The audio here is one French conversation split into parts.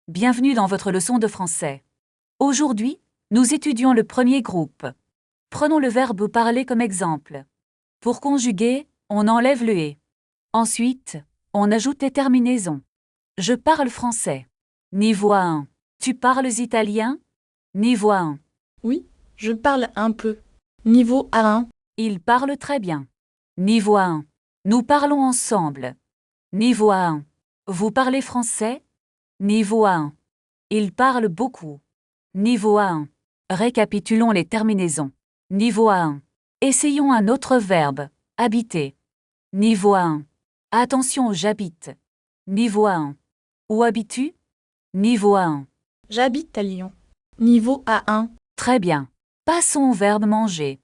Bienvenue dans votre leçon de français. Aujourd'hui, nous étudions le premier groupe. Prenons le verbe parler comme exemple. Pour conjuguer, on enlève le « et ». Ensuite, on ajoute les terminaisons. Je parle français. Niveau 1. Tu parles italien? Niveau 1. Oui, je parle un peu. Niveau A1. Il parle très bien. Niveau 1. Nous parlons ensemble. Niveau 1. Vous parlez français? Niveau 1. Il parle beaucoup. Niveau 1. Récapitulons les terminaisons. Niveau 1. Essayons un autre verbe. Habiter. Niveau 1. Attention, j'habite. Niveau 1. Où habites-tu? Niveau 1. J'habite à Lyon. Niveau A1. Très bien. Passons au verbe manger.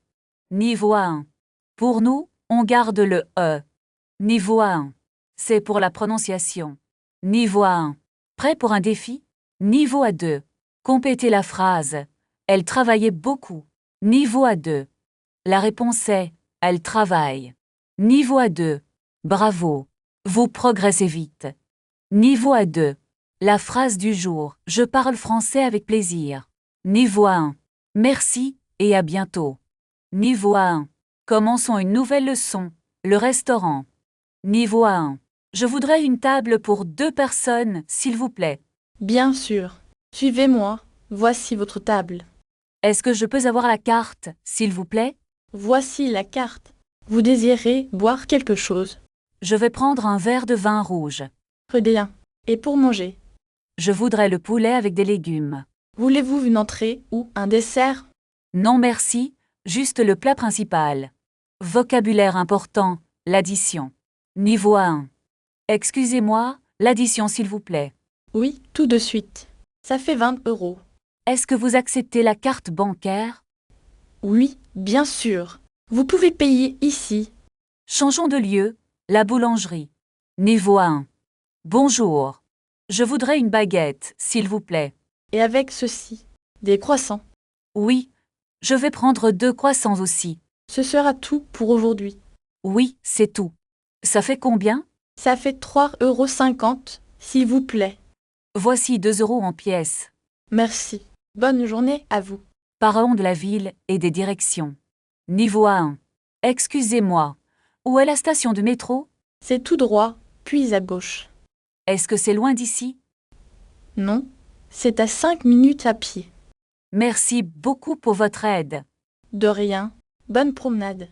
Niveau 1. Pour nous, on garde le E. Niveau 1. C'est pour la prononciation. Niveau 1. Prêt pour un défi? Niveau A2. Complétez la phrase. Elle travaillait beaucoup. Niveau A2. La réponse est elle travaille. Niveau A2. Bravo. Vous progressez vite. Niveau A2. La phrase du jour. Je parle français avec plaisir. Niveau 1. Merci et à bientôt. Niveau 1. Commençons une nouvelle leçon. Le restaurant. Niveau 1. Je voudrais une table pour 2 personnes, s'il vous plaît. Bien sûr. Suivez-moi. Voici votre table. Est-ce que je peux avoir la carte, s'il vous plaît? Voici la carte. Vous désirez boire quelque chose? Je vais prendre un verre de vin rouge. Très bien. Et pour manger? Je voudrais le poulet avec des légumes. Voulez-vous une entrée ou un dessert? Non merci, juste le plat principal. Vocabulaire important, l'addition. Niveau 1. Excusez-moi, l'addition s'il vous plaît. Oui, tout de suite. Ça fait 20 €. Est-ce que vous acceptez la carte bancaire? Oui, bien sûr. Vous pouvez payer ici. Changeons de lieu, la boulangerie. Niveau 1. Bonjour. Je voudrais une baguette, s'il vous plaît. Et avec ceci, des croissants. Oui. Je vais prendre 2 croissants aussi. Ce sera tout pour aujourd'hui. Oui, c'est tout. Ça fait combien? Ça fait 3,50 €, s'il vous plaît. Voici 2 € en pièces. Merci. Bonne journée à vous. Parlons de la ville et des directions. Niveau 1. Excusez-moi. Où est la station de métro? C'est tout droit, puis à gauche. Est-ce que c'est loin d'ici? Non, c'est à 5 minutes à pied. Merci beaucoup pour votre aide. De rien. Bonne promenade.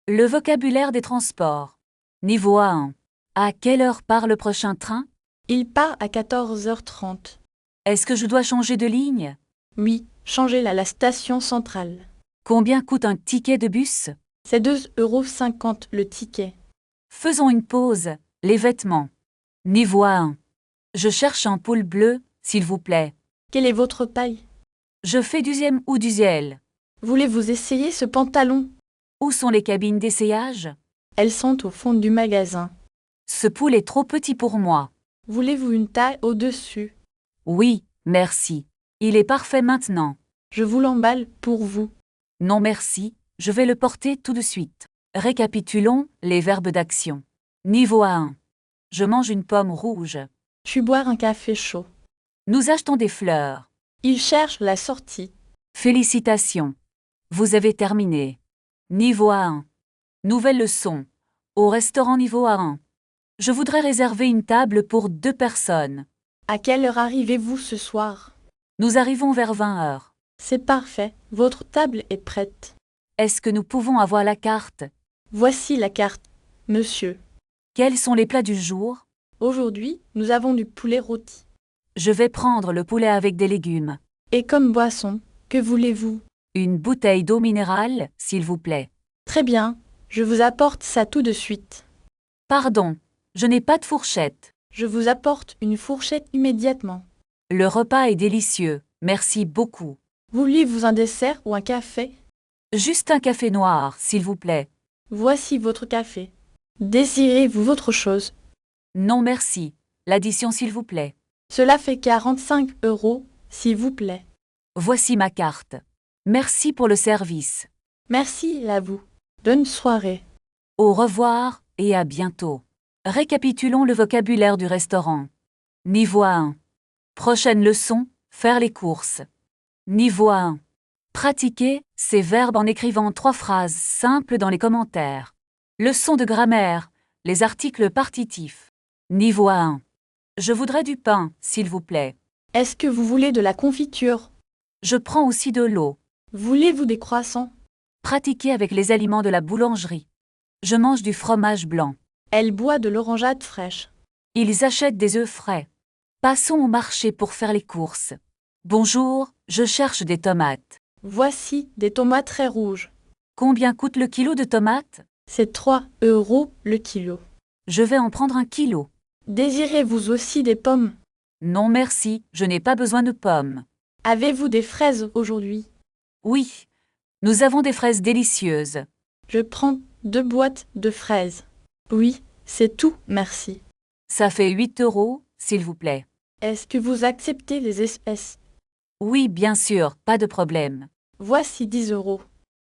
Le vocabulaire des transports. Niveau 1. À quelle heure part le prochain train? Il part à 14h30. Est-ce que je dois changer de ligne? Oui, changez-la à la station centrale. Combien coûte un ticket de bus? C'est 2,50 € le ticket. Faisons une pause. Les vêtements. Niveau 1. Je cherche un pull bleu, s'il vous plaît. Quelle est votre taille? Je fais du M ou du L. Voulez-vous essayer ce pantalon? Où sont les cabines d'essayage? Elles sont au fond du magasin. Ce pull est trop petit pour moi. Voulez-vous une taille au-dessus? Oui, merci. Il est parfait maintenant. Je vous l'emballe pour vous. Non merci, je vais le porter tout de suite. Récapitulons les verbes d'action. Niveau 1. Je mange une pomme rouge. Je suis boire un café chaud. Nous achetons des fleurs. Il cherche la sortie. Félicitations. Vous avez terminé. Niveau 1. Nouvelle leçon. Au restaurant niveau 1. Je voudrais réserver une table pour 2 personnes. À quelle heure arrivez-vous ce soir? Nous arrivons vers 20 heures. C'est parfait, votre table est prête. Est-ce que nous pouvons avoir la carte? Voici la carte, monsieur. Quels sont les plats du jour? Aujourd'hui, nous avons du poulet rôti. Je vais prendre le poulet avec des légumes. Et comme boisson, que voulez-vous? Une bouteille d'eau minérale, s'il vous plaît. Très bien, je vous apporte ça tout de suite. Pardon, je n'ai pas de fourchette. Je vous apporte une fourchette immédiatement. Le repas est délicieux, merci beaucoup. Voulez-vous un dessert ou un café? Juste un café noir, s'il vous plaît. Voici votre café. Désirez-vous autre chose? Non merci. L'addition s'il vous plaît. Cela fait 45 €, s'il vous plaît. Voici ma carte. Merci pour le service. Merci à vous. Bonne soirée. Au revoir et à bientôt. Récapitulons le vocabulaire du restaurant. Niveau 1. Prochaine leçon, faire les courses. Niveau 1. Pratiquez ces verbes en écrivant 3 phrases simples dans les commentaires. Leçon de grammaire, les articles partitifs. Niveau 1. Je voudrais du pain, s'il vous plaît. Est-ce que vous voulez de la confiture? Je prends aussi de l'eau. Voulez-vous des croissants? Pratiquez avec les aliments de la boulangerie. Je mange du fromage blanc. Elle boit de l'orangeade fraîche. Ils achètent des œufs frais. Passons au marché pour faire les courses. Bonjour, je cherche des tomates. Voici des tomates très rouges. Combien coûte le kilo de tomates? C'est 3 € le kilo. Je vais en prendre un kilo. Désirez-vous aussi des pommes? Non merci, je n'ai pas besoin de pommes. Avez-vous des fraises aujourd'hui? Oui, nous avons des fraises délicieuses. Je prends 2 boîtes de fraises. Oui, c'est tout, merci. Ça fait 8 €, s'il vous plaît. Est-ce que vous acceptez les espèces? Oui, bien sûr, pas de problème. Voici 10 €.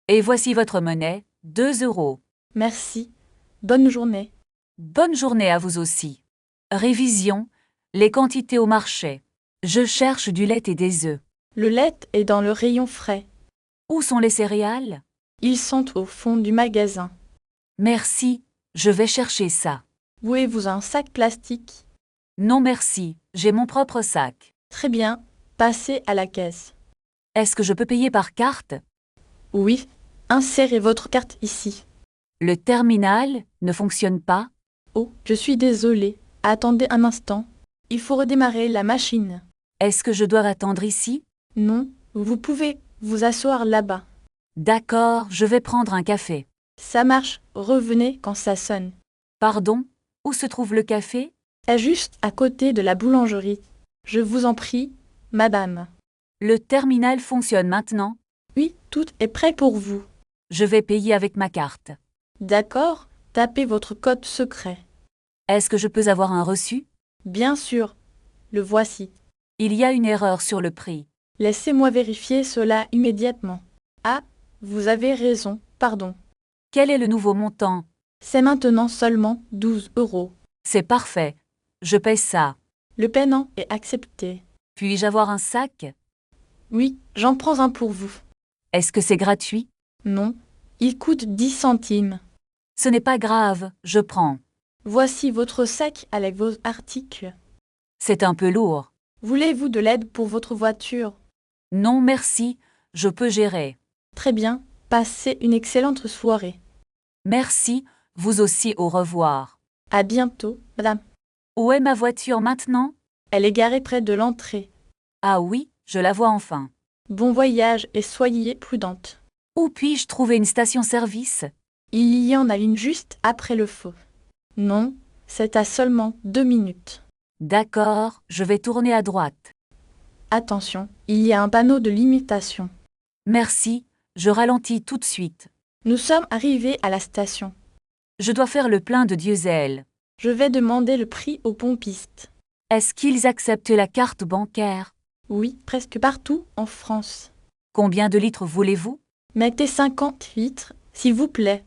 Et voici votre monnaie, 2 €. Merci. Bonne journée. Bonne journée à vous aussi. Révision, les quantités au marché. Je cherche du lait et des œufs. Le lait est dans le rayon frais. Où sont les céréales? Ils sont au fond du magasin. Merci, je vais chercher ça. Voulez-vous un sac plastique? Non merci, j'ai mon propre sac. Très bien. Passez à la caisse. Est-ce que je peux payer par carte? Oui. Insérez votre carte ici. Le terminal ne fonctionne pas? Oh, je suis désolée. Attendez un instant. Il faut redémarrer la machine. Est-ce que je dois attendre ici? Non, vous pouvez vous asseoir là-bas. D'accord, je vais prendre un café. Ça marche, revenez quand ça sonne. Pardon, où se trouve le café? Est juste à côté de la boulangerie. Je vous en prie, madame. Le terminal fonctionne maintenant? Oui, tout est prêt pour vous. Je vais payer avec ma carte. D'accord, tapez votre code secret. Est-ce que je peux avoir un reçu? Bien sûr, le voici. Il y a une erreur sur le prix. Laissez-moi vérifier cela immédiatement. Ah, vous avez raison, pardon. Quel est le nouveau montant? C'est maintenant seulement 12 €. C'est parfait. Je paie ça. Le paiement est accepté. Puis-je avoir un sac? Oui, j'en prends un pour vous. Est-ce que c'est gratuit? Non, il coûte 10 centimes. Ce n'est pas grave, je prends. Voici votre sac avec vos articles. C'est un peu lourd. Voulez-vous de l'aide pour votre voiture? Non merci, je peux gérer. Très bien, passez une excellente soirée. Merci, vous aussi au revoir. À bientôt, madame. Où est ma voiture maintenant? Elle est garée près de l'entrée. Ah oui, je la vois enfin. Bon voyage et soyez prudente. Où puis-je trouver une station-service? Il y en a une juste après le feu. Non, c'est à seulement 2 minutes. D'accord, je vais tourner à droite. Attention, il y a un panneau de limitation. Merci, je ralentis tout de suite. Nous sommes arrivés à la station. Je dois faire le plein de diesel. Je vais demander le prix aux pompistes. Est-ce qu'ils acceptent la carte bancaire? Oui, presque partout en France. Combien de litres voulez-vous? Mettez 50 litres, s'il vous plaît.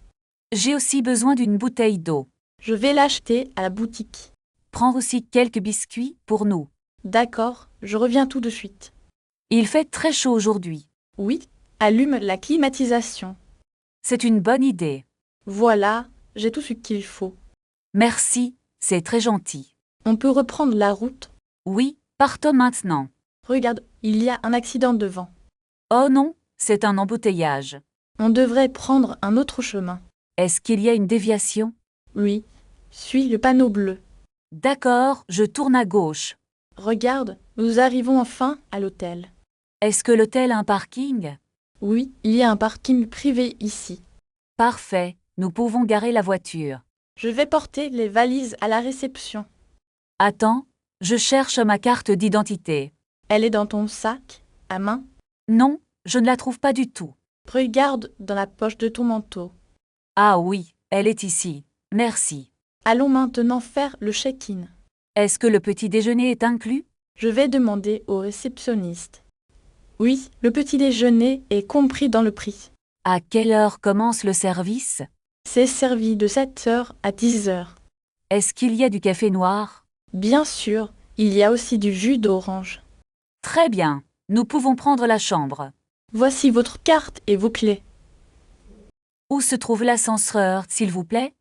J'ai aussi besoin d'une bouteille d'eau. Je vais l'acheter à la boutique. Prends aussi quelques biscuits pour nous. D'accord, je reviens tout de suite. Il fait très chaud aujourd'hui. Oui, allume la climatisation. C'est une bonne idée. Voilà, j'ai tout ce qu'il faut. Merci, c'est très gentil. On peut reprendre la route. Oui, partons maintenant. Regarde, il y a un accident devant. Oh non, c'est un embouteillage. On devrait prendre un autre chemin. Est-ce qu'il y a une déviation? Oui, suis le panneau bleu. D'accord, je tourne à gauche. Regarde, nous arrivons enfin à l'hôtel. Est-ce que l'hôtel a un parking? Oui, il y a un parking privé ici. Parfait, nous pouvons garer la voiture. Je vais porter les valises à la réception. Attends, je cherche ma carte d'identité. Elle est dans ton sac, à main. Non, je ne la trouve pas du tout. Regarde dans la poche de ton manteau. Ah oui, elle est ici. Merci. Allons maintenant faire le check-in. Est-ce que le petit déjeuner est inclus? Je vais demander au réceptionniste. Oui, le petit déjeuner est compris dans le prix. À quelle heure commence le service? C'est servi de 7 h à 10 h. Est-ce qu'il y a du café noir? Bien sûr, Il y a aussi du jus d'orange. Très bien. Nous pouvons prendre la chambre. Voici votre carte et vos clés. Où se trouve l'ascenseur, s'il vous plaît?